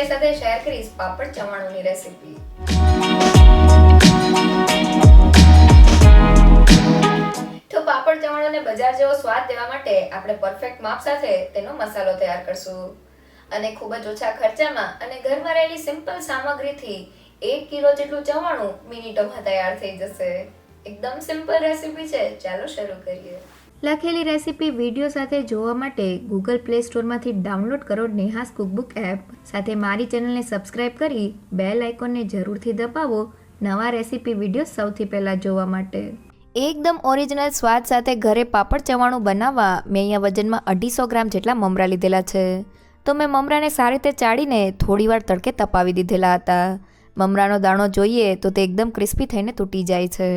તમારી સાથે શેર કરીશ પાપડ ચવાણુંની રેસીપી। તો પાપડ ચવાણુંને બજાર જેવો સ્વાદ દેવા માટે આપણે પરફેક્ટ માપ સાથે તેનો મસાલો તૈયાર કરશું અને ખૂબ જ ઓછા ખર્ચામાં અને ઘરમાં રહેલી સિમ્પલ સામગ્રીથી 1 કિલો જેટલું ચવાણું મિનિટોમાં તૈયાર થઈ જશે। એકદમ સિમ્પલ રેસીપી છે, ચાલો શરૂ કરીએ। લખેલી રેસીપી વિડીયો સાથે જોવા માટે ગૂગલ પ્લે સ્ટોરમાંથી ડાઉનલોડ કરો નેહાસ કુકબુક એપ। સાથે મારી ચેનલને સબસ્ક્રાઇબ કરી બેલ આઇકોનને જરૂરથી દબાવો નવા રેસીપી વિડીયો સૌથી પહેલાં જોવા માટે। એકદમ ઓરિજિનલ સ્વાદ સાથે ઘરે પાપડ ચવાણું બનાવવા મેં અહીંયા વજનમાં 250 ગ્રામ જેટલા મમરા લીધેલા છે। તો મેં મમરાને સારી રીતે ચાળીને થોડીવાર તડકે તપાવી દીધેલા હતા। મમરાનો દાણો જોઈએ તો તે એકદમ ક્રિસ્પી થઈને તૂટી જાય છે।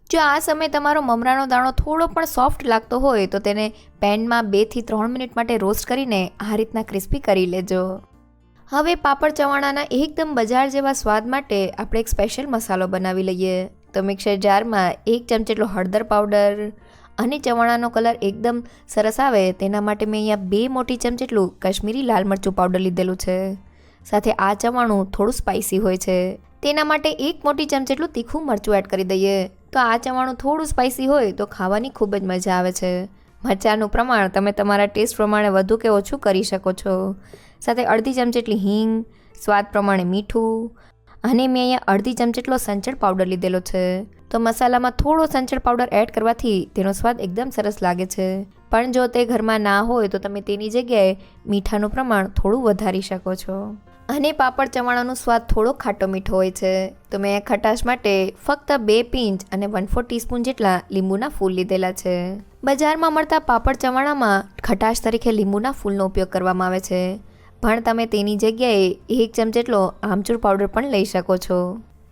જો આ સમયે તમારો મમરાનો દાણો થોડો પણ સોફ્ટ લાગતો હોય તો તેને પેનમાં 2 થી 3 મિનિટ માટે રોસ્ટ કરીને આ રીતના ક્રિસ્પી કરી લેજો। હવે પાપડ ચવાણાના એકદમ બજાર જેવા સ્વાદ માટે આપણે એક સ્પેશિયલ મસાલો બનાવી લઈએ। તો મિક્સર જારમાં 1 ચમચી જેટલો હળદર પાવડર અને ચવાણાનો કલર એકદમ સરસ આવે તેના માટે મેં અહીંયા 2 મોટી ચમચી જેટલું કાશ્મીરી લાલ મરચું પાવડર લીધેલું છે। સાથે આ ચવાણું થોડું સ્પાઇસી હોય છે તેના માટે 1 મોટી ચમચી જેટલું તીખું મરચું એડ કરી દઈએ। તો આ ચવાણું થોડું સ્પાઇસી હોય તો ખાવાની ખૂબ જ મજા આવે છે। મરચાંનું પ્રમાણ તમે તમારા ટેસ્ટ પ્રમાણે વધુ કે ઓછું કરી શકો છો। સાથે અડધી ચમચી જેટલી હિંગ, સ્વાદ પ્રમાણે મીઠું અને મેં અહીંયા અડધી ચમચી જેટલો સંચળ પાવડર લીધેલો છે। તો મસાલામાં થોડો સંચળ પાવડર એડ કરવાથી તેનો સ્વાદ એકદમ સરસ લાગે છે, પણ જો તે ઘરમાં ના હોય તો તમે તેની જગ્યાએ મીઠાનું પ્રમાણ થોડું વધારી શકો છો। અને પાપડ ચવાણાનો સ્વાદ થોડો ખાટો મીઠો હોય છે, તો મેં ખટાશ માટે ફક્ત 2 પિંચ અને 1/4 ટીસ્પૂન જેટલા લીંબુના ફૂલ લીધેલા છે। બજારમાં મળતા પાપડ ચવાણામાં ખટાશ તરીકે લીંબુના ફૂલનો ઉપયોગ કરવામાં આવે છે, પણ તમે તેની જગ્યાએ 1 ચમચી જેટલો આમચૂર પાવડર પણ લઈ શકો છો।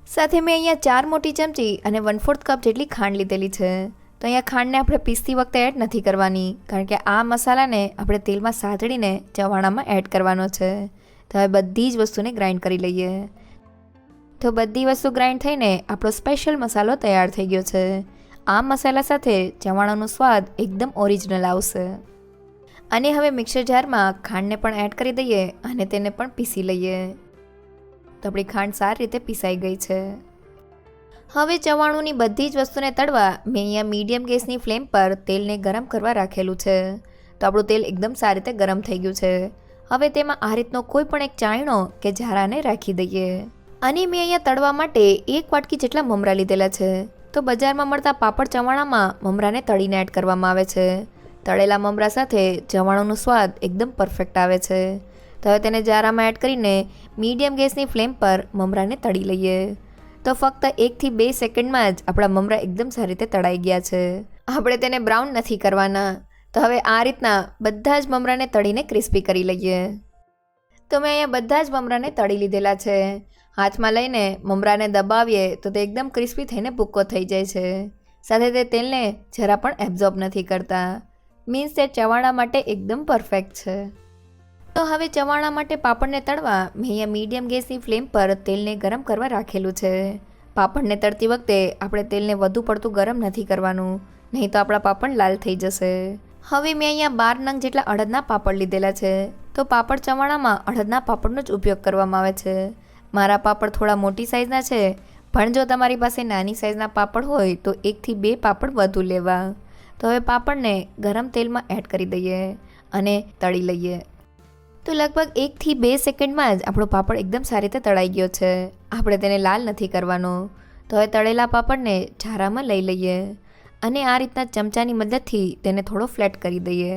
સાથે મેં અહીંયા 4 મોટી ચમચી અને 1/4 કપ જેટલી ખાંડ લીધેલી છે। તો અહીંયા ખાંડને આપણે પીસતી વખતે એડ નથી કરવાની, કારણ કે આ મસાલાને આપણે તેલમાં સાતળીને ચવાણામાં એડ કરવાનો છે। તો હવે બધી જ વસ્તુને ગ્રાઇન્ડ કરી લઈએ। તો બધી વસ્તુ ગ્રાઇન્ડ થઈને આપણો સ્પેશિયલ મસાલો તૈયાર થઈ ગયો છે। આ મસાલા સાથે ચવાણાનો સ્વાદ એકદમ ઓરિજિનલ આવશે। અને હવે મિક્સર જારમાં ખાંડને પણ એડ કરી દઈએ અને તેને પણ પીસી લઈએ। તો આપણી ખાંડ સારી રીતે પીસાઈ ગઈ છે। હવે ચવાણુંની બધી જ વસ્તુને તળવા મેં અહીંયા મીડિયમ ગેસની ફ્લેમ પર તેલને ગરમ કરવા રાખેલું છે। તો આપણું તેલ એકદમ સારી રીતે ગરમ થઈ ગયું છે। હવે તેમાં આ રીતનો કોઈ પણ એક ચાયણો કે ઝારાને રાખી દઈએ અને મેં અહીંયા તળવા માટે 1 વાટકી જેટલા મમરા લીધેલા છે। તો બજારમાં મળતા પાપડ ચવાણામાં મમરાને તળીને એડ કરવામાં આવે છે। તળેલા મમરા સાથે ચવાણુંનો સ્વાદ એકદમ પરફેક્ટ આવે છે। તો હવે તેને ઝારામાં એડ કરીને મીડિયમ ગેસની ફ્લેમ પર મમરાને તળી લઈએ। તો ફક્ત 1 થી 2 સેકન્ડમાં જ આપણા મમરા એકદમ સારી રીતે તળાઈ ગયા છે। આપણે તેને બ્રાઉન નથી કરવાના। તો હવે આ રીતના બધા જ મમરાને તળીને ક્રિસ્પી કરી લઈએ। તો મેં અહીંયા બધા જ મમરાને તળી લીધેલા છે। હાથમાં લઈને મમરાને દબાવીએ તો તે એકદમ ક્રિસ્પી થઈને ભૂક્કો થઈ જાય છે। સાથે તે તેલને જરા પણ એબ્ઝોર્બ નથી કરતા, મીન્સ તે ચવાણા માટે એકદમ પરફેક્ટ છે। તો હવે ચવાણા માટે પાપડને તળવા મેં અહીંયા મીડિયમ ગેસની ફ્લેમ પર તેલને ગરમ કરવા રાખેલું છે। પાપડને તળતી વખતે આપણે તેલને વધુ પડતું ગરમ નથી કરવાનું, નહીં તો આપણા પાપડ લાલ થઈ જશે। હવે મેં અહીંયા 12 નંગ જેટલા અડદના પાપડ લીધેલા છે। તો પાપડ ચવાણામાં અડદના પાપડનો જ ઉપયોગ કરવામાં આવે છે। મારા પાપડ થોડા મોટી સાઇઝના છે, પણ જો તમારી પાસે નાની સાઇઝના પાપડ હોય તો 1 થી 2 પાપડ વધુ લેવા। તો હવે પાપડને ગરમ તેલમાં એડ કરી દઈએ અને તળી લઈએ। તો લગભગ 1 થી 2 સેકન્ડમાં જ આપણો પાપડ એકદમ સારી રીતે તળાઈ ગયો છે। આપણે તેને લાલ નથી કરવાનો। તો હવે તળેલા પાપડને ઝારામાં લઈ લઈએ અને આ રીતના ચમચાની મદદથી તેને થોડો ફ્લેટ કરી દઈએ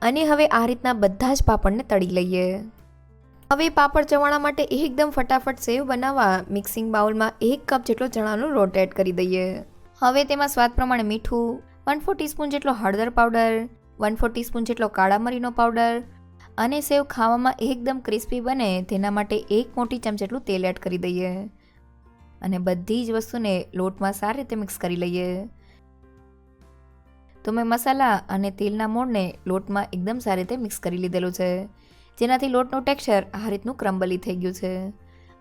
અને હવે આ રીતના બધા જ પાપડને તળી લઈએ। હવે પાપડ ચવાણા માટે એકદમ ફટાફટ સેવ બનાવવા મિક્સિંગ બાઉલમાં 1 કપ જેટલો ચણાનો લોટ એડ કરી દઈએ। હવે તેમાં સ્વાદ પ્રમાણે મીઠું, 1/4 ટીસ્પૂન જેટલો હળદર પાવડર, 1/4 ટીસ્પૂન જેટલો કાળા મરીનો પાવડર અને સેવ ખાવામાં એકદમ ક્રિસ્પી બને તેના માટે 1 મોટી ચમચી જેટલું તેલ એડ કરી દઈએ અને બધી જ વસ્તુને લોટમાં સારી રીતે મિક્સ કરી લઈએ। તો મેં મસાલા અને તેલના મોણને લોટમાં એકદમ સારી રીતે મિક્સ કરી લીધેલું છે, જેનાથી લોટનું ટેક્સચર આ રીતનું ક્રમ્બલી થઈ ગયું છે।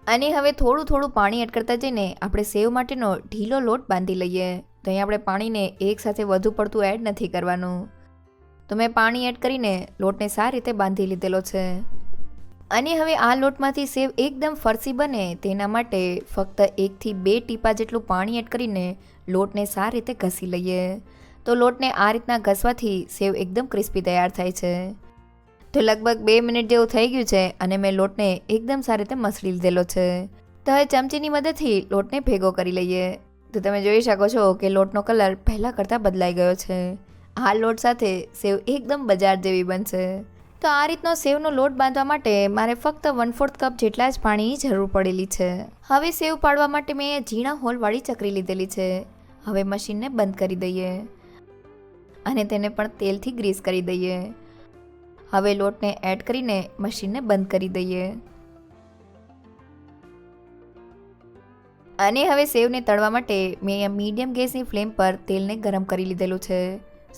અને હવે થોડું થોડું પાણી એડ કરતા જઈને આપણે સેવ માટેનો ઢીલો લોટ બાંધી લઈએ। તો અહીં આપણે પાણીને એકસાથે વધુ પડતું એડ નથી કરવાનું। તો મેં પાણી એડ કરીને લોટને સારી રીતે બાંધી લીધેલો છે। અને હવે આ લોટમાંથી સેવ એકદમ ફરસી બને તેના માટે ફક્ત 1 થી 2 ટીપા જેટલું પાણી એડ કરીને લોટને સારી રીતે ઘસી લઈએ. તો લોટને આ રીતના ઘસવાથી સેવ એકદમ ક્રિસ્પી તૈયાર થાય છે. તો લગભગ 2 મિનિટ જેવું થઈ ગયું છે અને મેં લોટને એકદમ સારી રીતે મસળી લીધેલો છે. તો હવે ચમચીની મદદથી લોટને ભેગો કરી લઈએ. તો તમે જોઈ શકો છો કે લોટનો કલર પહેલાં કરતાં બદલાઈ ગયો છે. આ લોટ સાથે સેવ એકદમ બજાર જેવી બનશે. તો આ રીતનો સેવનો લોટ બાંધવા માટે મારે ફક્ત 1/4 કપ જેટલા જ પાણીની જરૂર પડેલી છે. હવે સેવ પાડવા માટે મેં ઝીણા હોલવાળી ચકરી લીધેલી છે. હવે મશીનને બંધ કરી દઈએ અને તેને પણ તેલથી ગ્રીસ કરી દઈએ. હવે લોટને એડ કરીને મશીનને બંધ કરી દઈએ. અને હવે સેવને તળવા માટે મેં અહીંયા મીડિયમ ગેસની ફ્લેમ પર તેલને ગરમ કરી લીધેલું છે.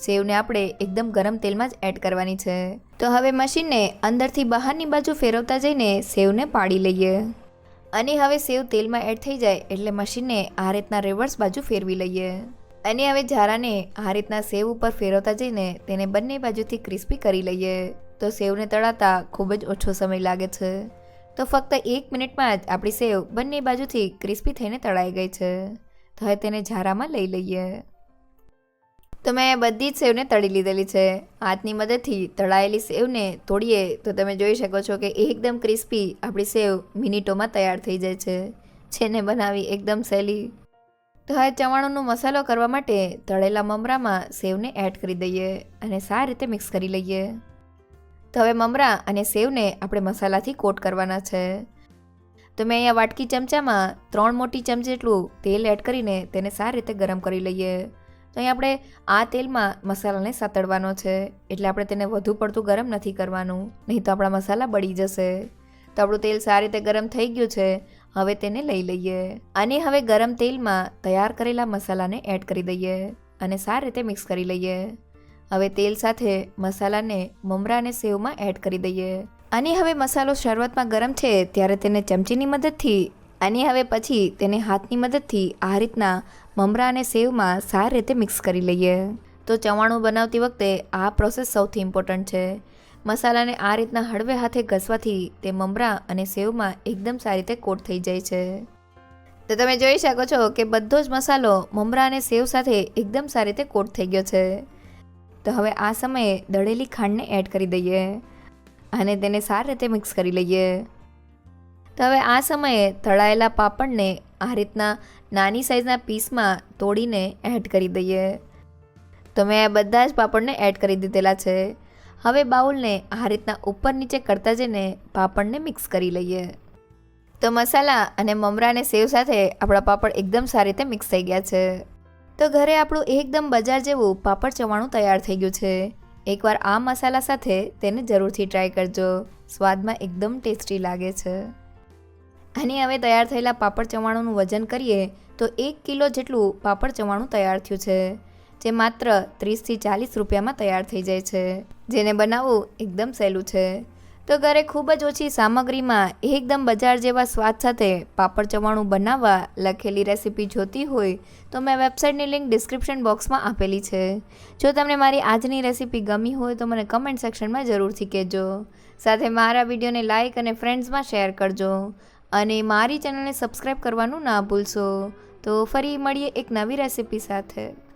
સેવને આપણે એકદમ ગરમ તેલમાં જ એડ કરવાની છે. તો હવે મશીનને અંદરથી બહારની બાજુ ફેરવતા જઈને સેવને પાડી લઈએ. અને હવે સેવ તેલમાં એડ થઈ જાય એટલે મશીનને આ રીતના રિવર્સ બાજુ ફેરવી લઈએ. અને હવે ઝારાને આ રીતના સેવ ઉપર ફેરવતા જઈને તેને બંને બાજુથી ક્રિસ્પી કરી લઈએ. તો સેવને તળાતા ખૂબ જ ઓછો સમય લાગે છે. તો ફક્ત 1 મિનિટમાં જ આપણી સેવ બંને બાજુથી ક્રિસ્પી થઈને તળાઈ ગઈ છે. તો હવે તેને ઝારામાં લઈ લઈએ. તો મેં બધી જ સેવને તળી લીધેલી છે. હાથની મદદથી તળાયેલી સેવને તોડીએ તો તમે જોઈ શકો છો કે એકદમ ક્રિસ્પી આપણી સેવ મિનિટોમાં તૈયાર થઈ જાય છે. જેને બનાવી એકદમ સહેલી. તો હવે ચવાણુંનો મસાલો કરવા માટે તળેલા મમરામાં સેવને એડ કરી દઈએ અને સારી રીતે મિક્સ કરી લઈએ. તો હવે મમરા અને સેવને આપણે મસાલાથી કોટ કરવાના છે. તો મેં અહીંયા વાટકી ચમચામાં 3 મોટી ચમચી જેટલું તેલ એડ કરીને તેને સારી રીતે ગરમ કરી લઈએ. તો અહીં આપણે આ તેલમાં મસાલાને સાતળવાનો છે એટલે આપણે તેને વધુ પડતું ગરમ નથી કરવાનું, નહીં તો આપણા મસાલા બળી જશે. તો આપણું તેલ સારી રીતે ગરમ થઈ ગયું છે. હવે તેને લઈ લઈએ અને હવે ગરમ તેલમાં તૈયાર કરેલા મસાલાને એડ કરી દઈએ અને સારી રીતે મિક્સ કરી લઈએ. હવે તેલ સાથે મસાલાને મમરા અને સેવમાં એડ કરી દઈએ. અને હવે મસાલો શરૂઆતમાં ગરમ છે ત્યારે તેને ચમચીની મદદથી અને હવે પછી તેને હાથની મદદથી આ રીતના મમરા અને સેવમાં સારી રીતે મિક્સ કરી લઈએ. તો ચવાણું બનાવતી વખતે આ પ્રોસેસ સૌથી ઇમ્પોર્ટન્ટ છે. મસાલાને આ રીતના હળવે હાથે ઘસવાથી તે મમરા અને સેવમાં એકદમ સારી રીતે કોટ થઈ જાય છે. તો તમે જોઈ શકો છો કે બધો જ મસાલો મમરા અને સેવ સાથે એકદમ સારી રીતે કોટ થઈ ગયો છે. તો હવે આ સમયે દળેલી ખાંડને એડ કરી દઈએ અને તેને સારી રીતે મિક્સ કરી લઈએ. તો હવે આ સમયે તળાયેલા પાપડને આ રીતના નાની સાઈઝના પીસમાં તોડીને એડ કરી દઈએ. તો મેં બધા જ પાપડને એડ કરી દીધેલા છે. હવે બાઉલને આ રીતના ઉપર નીચે કરતા જઈને પાપડને મિક્સ કરી લઈએ. તો મસાલા અને મમરા અને સેવ સાથે આપણા પાપડ એકદમ સારી રીતે મિક્સ થઈ ગયા છે. તો ઘરે આપણું એકદમ બજાર જેવું પાપડ ચવાણું તૈયાર થઈ ગયું છે. એકવાર આ મસાલા સાથે તેને જરૂરથી ટ્રાય કરજો. સ્વાદમાં એકદમ ટેસ્ટી લાગે છે. અને હવે તૈયાર થયેલા પાપડ ચવાણુંનું વજન કરીએ તો 1 કિલો જેટલું પાપડ ચવાણું તૈયાર થયું છે, જે માત્ર 30 થી 40 રૂપિયામાં તૈયાર થઈ જાય છે, જેને બનાવવું એકદમ સહેલું છે. તો ઘરે ખૂબ જ ઓછી સામગ્રીમાં એકદમ બજાર જેવા સ્વાદ સાથે પાપડ ચવાણું બનાવવા લખેલી રેસીપી જોતી હોય તો મેં વેબસાઇટની લિંક ડિસ્ક્રિપ્શન બોક્સમાં આપેલી છે. જો તમને મારી આજની રેસીપી ગમી હોય તો મને કમેન્ટ સેક્શનમાં જરૂરથી કહેજો. સાથે મારા વિડીયોને લાઇક અને ફ્રેન્ડ્સમાં શેર કરજો અને મારી ચેનલને સબસ્ક્રાઈબ કરવાનું ના ભૂલશો. તો ફરી મળીએ એક નવી રેસીપી સાથે.